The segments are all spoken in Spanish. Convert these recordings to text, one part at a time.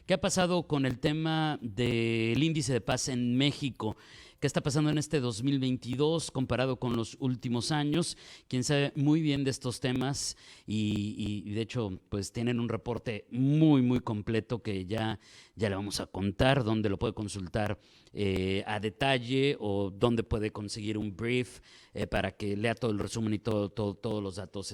¿Qué ha pasado con el tema del índice de paz en México? ¿Qué está pasando en este 2022 comparado con los últimos años? Quien sabe muy bien de estos temas y de hecho pues tienen un reporte muy completo que ya le vamos a contar, dónde lo puede consultar a detalle o dónde puede conseguir un brief para que lea todo el resumen y todos los datos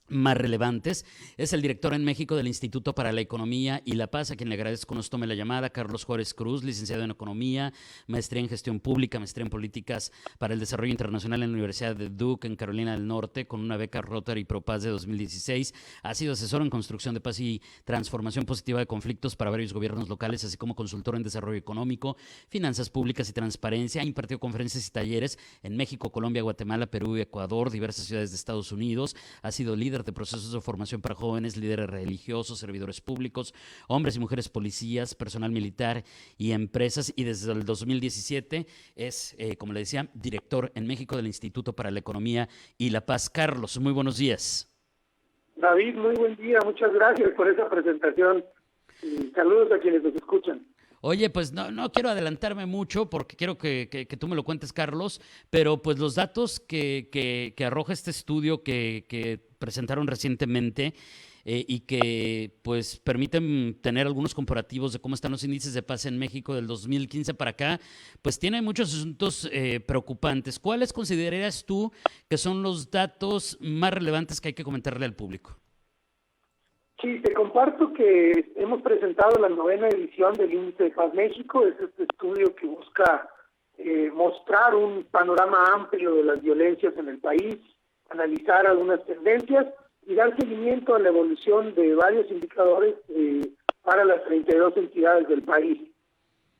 más relevantes. Es el director en México del Instituto para la Economía y la Paz, a quien le agradezco nos tome la llamada, Carlos Juárez Cruz, licenciado en Economía, maestría en Gestión Pública, maestría en Políticas para el Desarrollo Internacional en la Universidad de Duke, en Carolina del Norte, con una beca Rotary Pro Paz de 2016. Ha sido asesor en construcción de paz y transformación positiva de conflictos para varios gobiernos locales, así como consultor en desarrollo económico, finanzas públicas y transparencia. Ha impartido conferencias y talleres en México, Colombia, Guatemala, Perú y Ecuador, diversas ciudades de Estados Unidos. Ha sido líder de procesos de formación para jóvenes, líderes religiosos, servidores públicos, hombres y mujeres policías, personal militar y empresas. Y desde el 2017 es, como le decía, director en México del Instituto para la Economía y la Paz. Carlos, muy buenos días. David, muy buen día. Muchas gracias por esa presentación. Y saludos a quienes nos escuchan. Oye, pues no quiero adelantarme mucho porque quiero que tú me lo cuentes, Carlos, pero pues los datos que arroja este estudio que presentaron recientemente y que pues permiten tener algunos comparativos de cómo están los índices de paz en México del 2015 para acá, pues tiene muchos asuntos preocupantes. ¿Cuáles considerarías tú que son los datos más relevantes que hay que comentarle al público? Sí, te comparto que hemos presentado la 9ª edición del Índice de Paz México. Es este estudio que busca mostrar un panorama amplio de las violencias en el país, analizar algunas tendencias y dar seguimiento a la evolución de varios indicadores para las 32 entidades del país.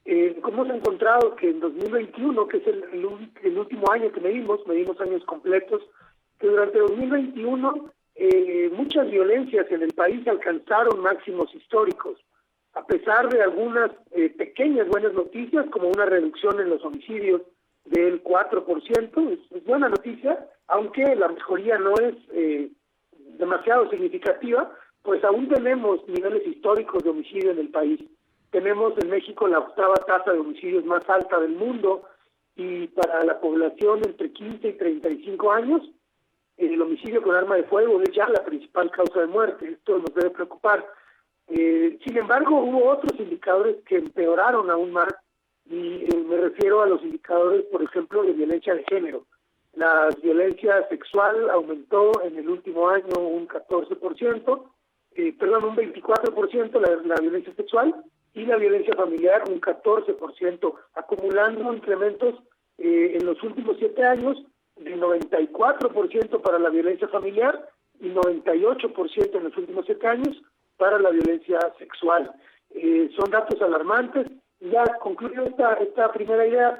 Hemos encontrado que en 2021, que es el último año que medimos años completos, que durante 2021 muchas violencias en el país alcanzaron máximos históricos, a pesar de algunas pequeñas buenas noticias, como una reducción en los homicidios del 4%, es buena noticia, aunque la mejoría no es demasiado significativa, pues aún tenemos niveles históricos de homicidio en el país. Tenemos en México la 8ª tasa de homicidios más alta del mundo, y para la población entre 15 y 35 años, el homicidio con arma de fuego es ya la principal causa de muerte. Esto nos debe preocupar. Sin embargo, hubo otros indicadores que empeoraron aún más, y me refiero a los indicadores, por ejemplo, de violencia de género. La violencia sexual aumentó en el último año un 14%, un 24% la violencia sexual, y la violencia familiar un 14%, acumulando incrementos en los últimos 7 años de 94% para la violencia familiar y 98% en los últimos 7 años para la violencia sexual. Son datos alarmantes. Ya concluyo esta primera idea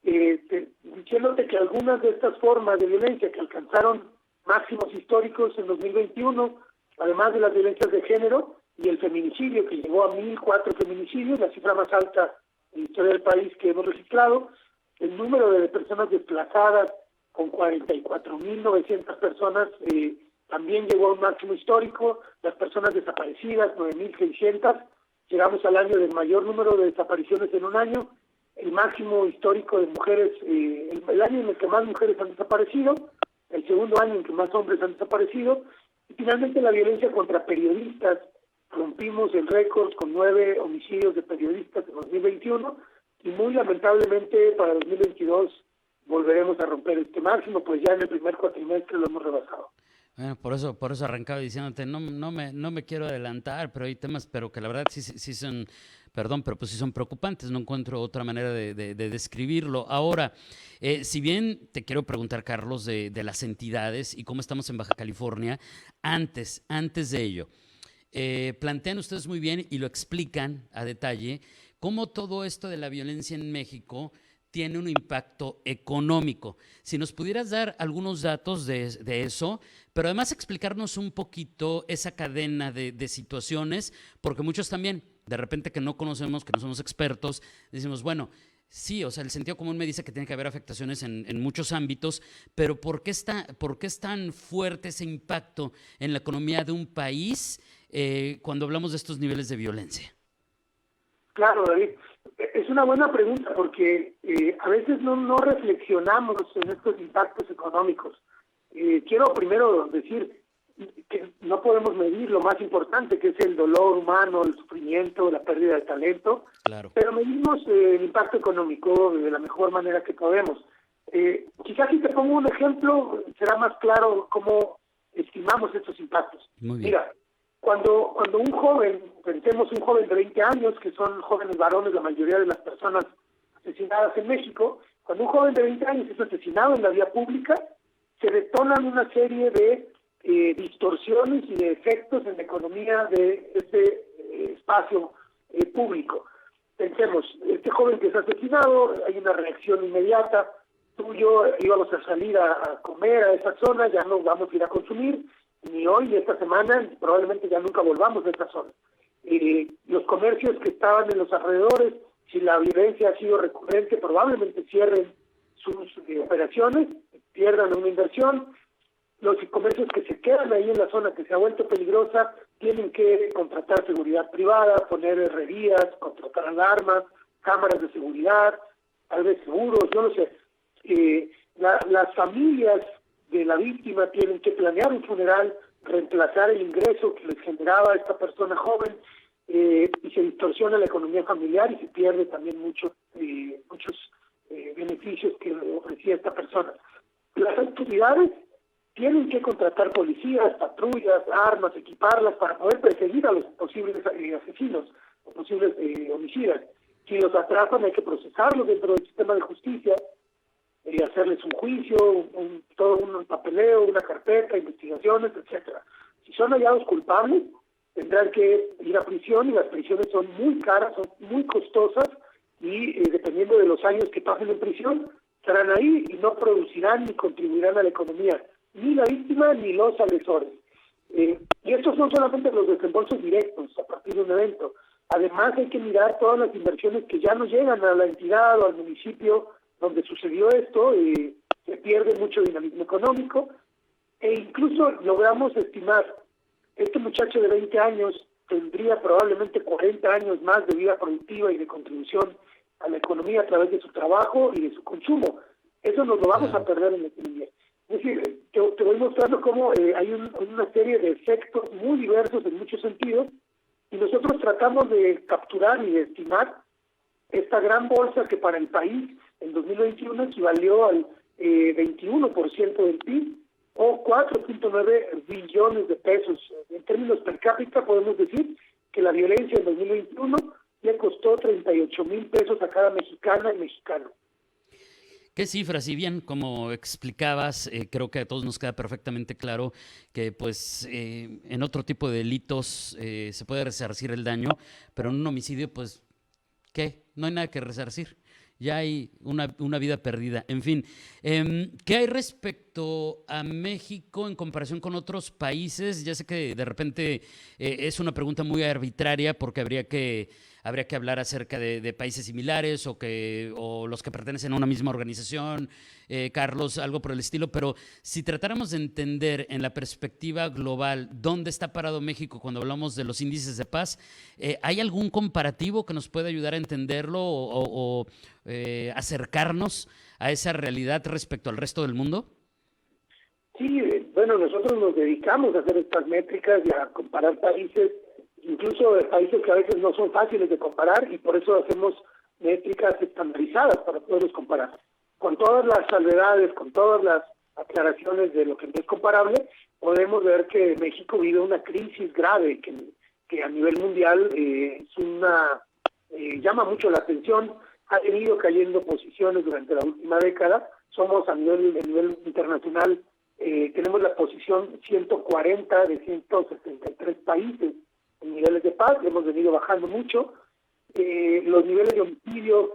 diciéndote que algunas de estas formas de violencia que alcanzaron máximos históricos en 2021, además de las violencias de género y el feminicidio, que llegó a 1,004 feminicidios, la cifra más alta en la historia del país que hemos registrado, el número de personas desplazadas con 44.900 personas, también llegó a un máximo histórico. Las personas desaparecidas, 9.600, llegamos al año del mayor número de desapariciones en un año, el máximo histórico de mujeres, el año en el que más mujeres han desaparecido, el segundo año en que más hombres han desaparecido, y finalmente la violencia contra periodistas. Rompimos el récord con 9 homicidios de periodistas en 2021, y muy lamentablemente para 2022 volveremos a romper este máximo, pues ya en el primer cuatrimestre lo hemos rebasado. Bueno, por eso arrancaba diciéndote, no me quiero adelantar, pero hay temas, pero que la verdad sí son, perdón, pero pues sí son preocupantes, no encuentro otra manera de describirlo. Ahora, si bien te quiero preguntar, Carlos, de las entidades y cómo estamos en Baja California, antes de ello, plantean ustedes muy bien y lo explican a detalle, cómo todo esto de la violencia en México tiene un impacto económico. Si nos pudieras dar algunos datos de eso, pero además explicarnos un poquito esa cadena de situaciones, porque muchos también, de repente que no conocemos, que no somos expertos, decimos, bueno, sí, o sea, el sentido común me dice que tiene que haber afectaciones en muchos ámbitos, pero ¿por qué es tan fuerte ese impacto en la economía de un país cuando hablamos de estos niveles de violencia? Claro, David. Es una buena pregunta porque a veces no reflexionamos en estos impactos económicos. Quiero primero decir que no podemos medir lo más importante, que es el dolor humano, el sufrimiento, la pérdida de talento, Claro. pero medimos el impacto económico de la mejor manera que podemos. Quizás si te pongo un ejemplo, será más claro cómo estimamos estos impactos. Muy bien. Mira, cuando un joven, pensemos un joven de 20 años, que son jóvenes varones, la mayoría de las personas asesinadas en México, cuando un joven de 20 años es asesinado en la vía pública, se detonan una serie de distorsiones y de efectos en la economía de este espacio público. Pensemos, este joven que es asesinado, hay una reacción inmediata, tú y yo íbamos a salir a comer a esa zona, ya no vamos a ir a consumir, ni hoy ni esta semana, probablemente ya nunca volvamos a esa zona. Los comercios que estaban en los alrededores, si la violencia ha sido recurrente, probablemente cierren sus operaciones, pierdan una inversión. Los comercios que se quedan ahí en la zona que se ha vuelto peligrosa tienen que contratar seguridad privada, poner herrerías, contratar alarmas, cámaras de seguridad, tal vez seguros, yo no sé. Las familias de la víctima tienen que planear un funeral, reemplazar el ingreso que les generaba esta persona joven, y se distorsiona la economía familiar y se pierde también muchos beneficios que ofrecía esta persona. Las autoridades tienen que contratar policías, patrullas, armas, equiparlas para poder perseguir a los posibles asesinos, los posibles homicidas. Si los atrapan hay que procesarlos dentro del sistema de justicia, hacerles un juicio, todo un papeleo, una carpeta, investigaciones, etcétera. Si son hallados culpables, tendrán que ir a prisión y las prisiones son muy caras, son muy costosas y dependiendo de los años que pasen en prisión, estarán ahí y no producirán ni contribuirán a la economía, ni la víctima ni los agresores. Y estos son solamente los desembolsos directos a partir de un evento. Además hay que mirar todas las inversiones que ya no llegan a la entidad o al municipio donde sucedió esto, se pierde mucho dinamismo económico e incluso logramos estimar, este muchacho de 20 años tendría probablemente 40 años más de vida productiva y de contribución a la economía a través de su trabajo y de su consumo. Eso nos lo vamos a perder en la economía. Es decir, te voy mostrando cómo hay una serie de efectos muy diversos en muchos sentidos y nosotros tratamos de capturar y de estimar esta gran bolsa que para el país en 2021 equivalió al 21% del PIB o 4.9 billones de pesos. En términos per cápita podemos decir que la violencia en 2021 le costó 38,000 pesos a cada mexicana y mexicano. ¿Qué cifras? Si bien, como explicabas, creo que a todos nos queda perfectamente claro que pues en otro tipo de delitos se puede resarcir el daño, pero en un homicidio, pues, ¿qué? No hay nada que resarcir. Ya hay una vida perdida. En fin, ¿qué hay respecto a México en comparación con otros países? Ya sé que de repente es una pregunta muy arbitraria porque habría que hablar acerca de países similares o los que pertenecen a una misma organización, Carlos, algo por el estilo, pero si tratáramos de entender en la perspectiva global dónde está parado México cuando hablamos de los índices de paz, ¿hay algún comparativo que nos pueda ayudar a entenderlo o acercarnos a esa realidad respecto al resto del mundo? Sí, bueno, nosotros nos dedicamos a hacer estas métricas y a comparar países, incluso de países que a veces no son fáciles de comparar y por eso hacemos métricas estandarizadas para poderlos comparar. Con todas las salvedades, con todas las aclaraciones de lo que no es comparable, podemos ver que México vive una crisis grave que a nivel mundial llama mucho la atención, ha venido cayendo posiciones durante la última década, somos a nivel internacional, tenemos la posición 140 de 173 países en niveles de paz, hemos venido bajando mucho, los niveles de homicidio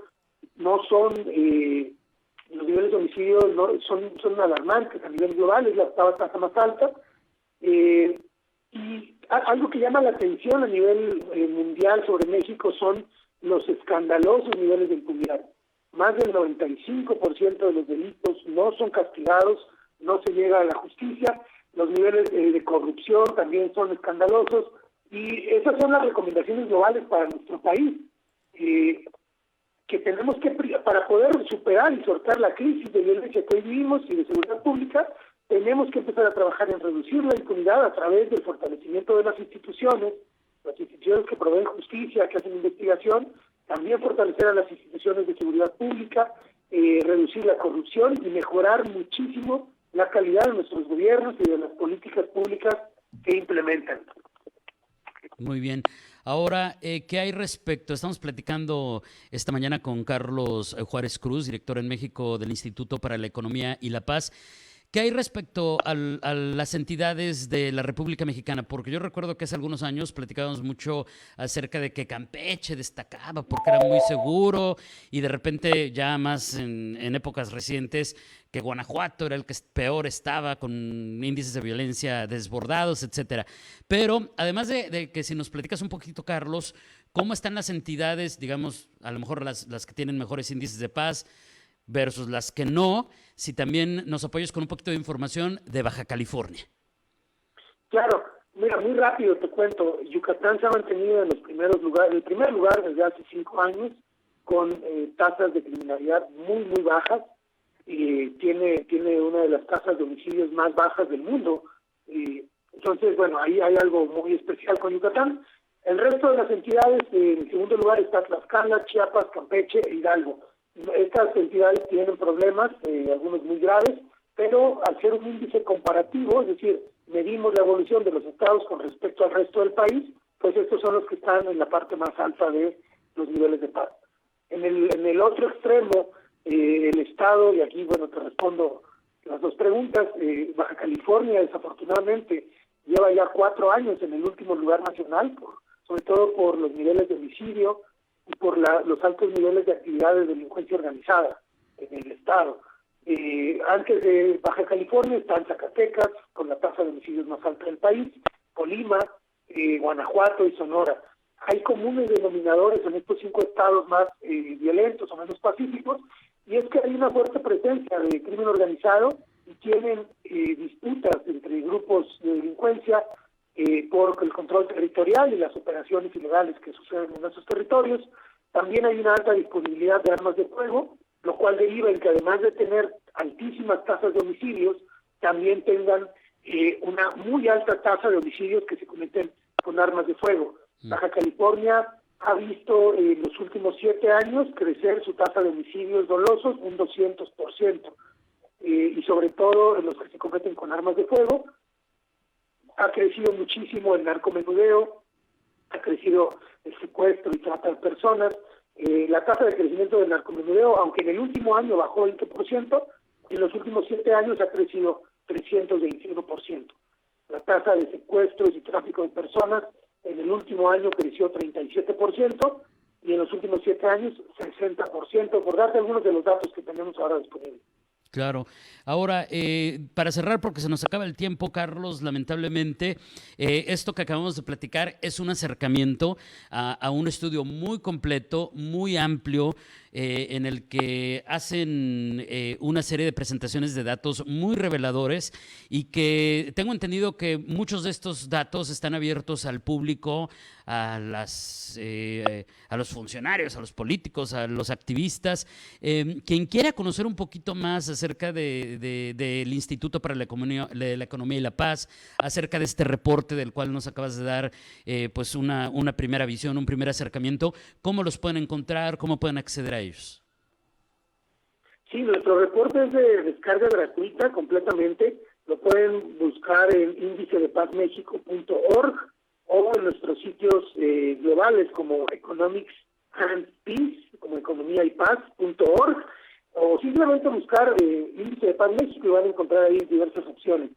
no son, los niveles de homicidio no son alarmantes a nivel global, es la tasa más alta, y algo que llama la atención a nivel mundial sobre México son los escandalosos niveles de impunidad. Más del 95% de los delitos no son castigados, no se llega a la justicia, los niveles de corrupción también son escandalosos, Y esas son las recomendaciones globales para nuestro país, que tenemos que, para poder superar y sortear la crisis de violencia que hoy vivimos y de seguridad pública, tenemos que empezar a trabajar en reducir la impunidad a través del fortalecimiento de las instituciones que proveen justicia, que hacen investigación, también fortalecer a las instituciones de seguridad pública, reducir la corrupción y mejorar muchísimo la calidad de nuestros gobiernos y de las políticas públicas que implementan. Muy bien. Ahora, ¿qué hay respecto? Estamos platicando esta mañana con Carlos Juárez Cruz, director en México del Instituto para la Economía y la Paz. ¿Qué hay respecto a las entidades de la República Mexicana? Porque yo recuerdo que hace algunos años platicábamos mucho acerca de que Campeche destacaba porque era muy seguro y de repente ya más en épocas recientes que Guanajuato era el que peor estaba con índices de violencia desbordados, etcétera. Pero además de que si nos platicas un poquito, Carlos, ¿cómo están las entidades, digamos, a lo mejor las que tienen mejores índices de paz versus las que no? Si también nos apoyas con un poquito de información de Baja California. Claro, mira, muy rápido te cuento. Yucatán se ha mantenido en los primeros lugares, el primer lugar desde hace 5 años, con tasas de criminalidad muy, muy bajas. Tiene una de las tasas de homicidios más bajas del mundo. Entonces, bueno, ahí hay algo muy especial con Yucatán. El resto de las entidades, en segundo lugar está Tlaxcala, Chiapas, Campeche e Hidalgo. Estas entidades tienen problemas, algunos muy graves, pero al ser un índice comparativo, es decir, medimos la evolución de los estados con respecto al resto del país, pues estos son los que están en la parte más alta de los niveles de paz. En el otro extremo, el estado, y aquí, bueno, te respondo las dos preguntas, Baja California, desafortunadamente, lleva ya 4 años en el último lugar nacional, sobre todo por los niveles de homicidio, y por los altos niveles de actividad de delincuencia organizada en el estado. Antes de Baja California están Zacatecas, con la tasa de homicidios más alta del país, Colima, Guanajuato y Sonora. Hay comunes denominadores en estos 5 estados más violentos o menos pacíficos, y es que hay una fuerte presencia de crimen organizado y tienen disputas entre grupos de delincuencia por el control territorial y las operaciones ilegales que suceden en esos territorios. También hay una alta disponibilidad de armas de fuego, lo cual deriva en que además de tener altísimas tasas de homicidios, también tengan una muy alta tasa de homicidios que se cometen con armas de fuego. Baja California ha visto en los últimos 7 años crecer su tasa de homicidios dolosos un 200%, y sobre todo en los que se cometen con armas de fuego. Ha crecido muchísimo el narcomenudeo, ha crecido el secuestro y trata de personas. La tasa de crecimiento del narcomenudeo, aunque en el último año bajó 20%, en los últimos 7 años ha crecido 321%. La tasa de secuestros y tráfico de personas en el último año creció 37% y en los últimos 7 años 60%, por darte algunos de los datos que tenemos ahora disponibles. Claro. Ahora, para cerrar, porque se nos acaba el tiempo, Carlos, lamentablemente, esto que acabamos de platicar es un acercamiento a un estudio muy completo, muy amplio, en el que hacen una serie de presentaciones de datos muy reveladores y que tengo entendido que muchos de estos datos están abiertos al público, a los funcionarios, a los políticos, a los activistas. Quien quiera conocer un poquito más acerca del Instituto para la Economía y la Paz, acerca de este reporte del cual nos acabas de dar pues una primera visión, un primer acercamiento, ¿cómo los pueden encontrar? ¿Cómo pueden acceder a ellos? Sí, nuestro reporte es de descarga gratuita completamente. Lo pueden buscar en indicedepazmexico.org o en nuestros sitios globales como Economics and Peace, como economía y paz.org, o simplemente buscar Índice de Paz México y van a encontrar ahí diversas opciones.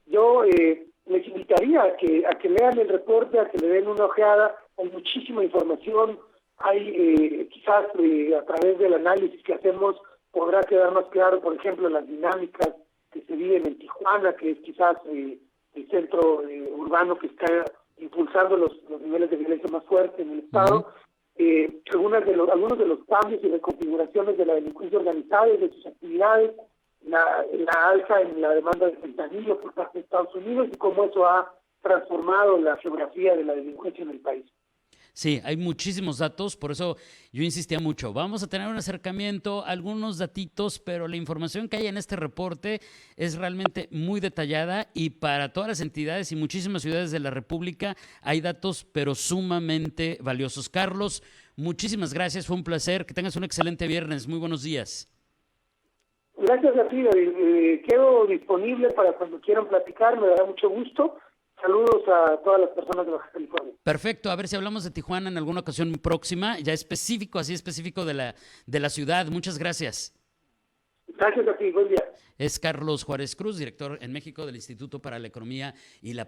Yo les invitaría a que lean el reporte, a que le den una ojeada. Hay muchísima información. Hay quizás a través del análisis que hacemos podrá quedar más claro, por ejemplo, las dinámicas que se viven en Tijuana, que es quizás el centro urbano que está impulsando los niveles de violencia más fuertes en el estado. Algunos de los cambios y reconfiguraciones de la delincuencia organizada y de sus actividades, la alza en la demanda de fentanilo por parte de Estados Unidos y cómo eso ha transformado la geografía de la delincuencia en el país. Sí, hay muchísimos datos, por eso yo insistía mucho. Vamos a tener un acercamiento, algunos datitos, pero la información que hay en este reporte es realmente muy detallada y para todas las entidades y muchísimas ciudades de la República hay datos, pero sumamente valiosos. Carlos, muchísimas gracias, fue un placer. Que tengas un excelente viernes. Muy buenos días. Gracias a ti, David. Quedo disponible para cuando quieran platicar, me dará mucho gusto. Saludos a todas las personas de Baja California. Perfecto, a ver si hablamos de Tijuana en alguna ocasión próxima, ya específico, así específico de la ciudad. Muchas gracias. Gracias a ti, buen día. Es Carlos Juárez Cruz, director en México del Instituto para la Economía y la